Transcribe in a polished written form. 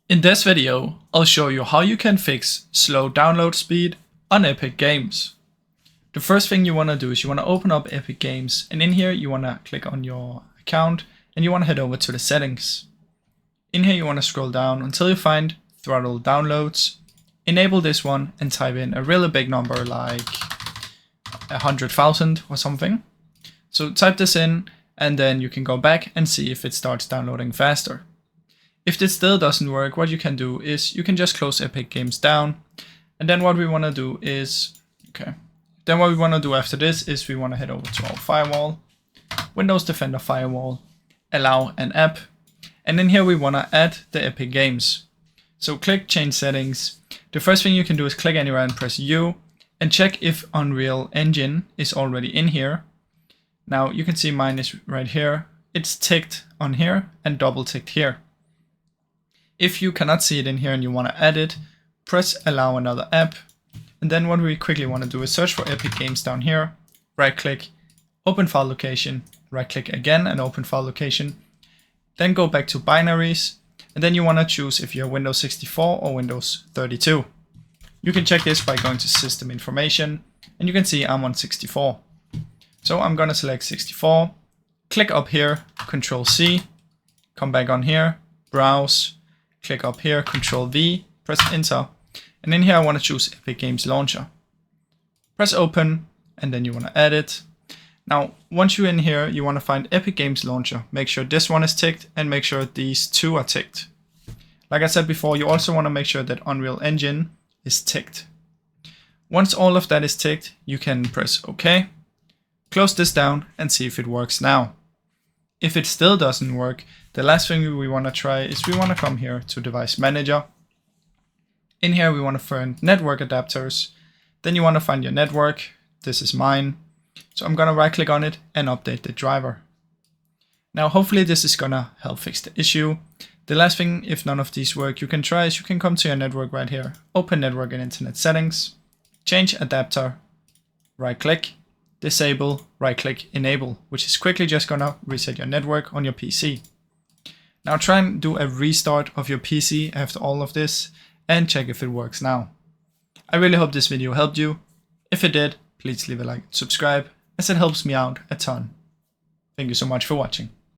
In this video, I'll show you how you can fix slow download speed on Epic Games. The first thing you want to do is you want to open up Epic Games, and in here you want to click on your account and you want to head over to the settings. In here you want to scroll down until you find throttle downloads. Enable this one and type in a really big number like 100,000 or something. So type this in and then you can go back and see if it starts downloading faster. If this still doesn't work, what you can do is you can just close Epic Games down. And then what we want to do is, after this is we want to head over to our Firewall, Windows Defender Firewall, allow an app. And in here we want to add the Epic Games. So click change settings. The first thing you can do is click anywhere and press U and check if Unreal Engine is already in here. Now you can see mine is right here. It's ticked on here and double ticked here. If you cannot see it in here and you want to add it, press allow another app. And then what we quickly want to do is search for Epic Games down here, right click, open file location, right click again and open file location. Then go back to binaries, and then you want to choose if you're Windows 64 or Windows 32. You can check this by going to system information, and you can see I'm on 64. So I'm going to select 64, click up here, Control C, come back on here, browse, click up here, Control V, press enter. And in here I want to choose EpicGamesLauncher. Press open, and then you want to add it. Now, once you're in here, you want to find EpicGamesLauncher. Make sure this one is ticked and make sure these two are ticked. Like I said before, you also want to make sure that Unreal Engine is ticked. Once all of that is ticked, you can press OK. Close this down and see if it works now. If it still doesn't work, the last thing we want to try is we want to come here to Device Manager. In here we want to find network adapters. Then you want to find your network. This is mine. So I'm going to right click on it and update the driver. Now hopefully this is going to help fix the issue. The last thing, if none of these work, you can try is you can come to your network right here. Open Network and Internet Settings. Change Adapter. Right click. Disable. Right click. Enable. Which is quickly just going to reset your network on your PC. Now try and do a restart of your PC after all of this and check if it works now. I really hope this video helped you. If it did, please leave a like and subscribe, as it helps me out a ton. Thank you so much for watching.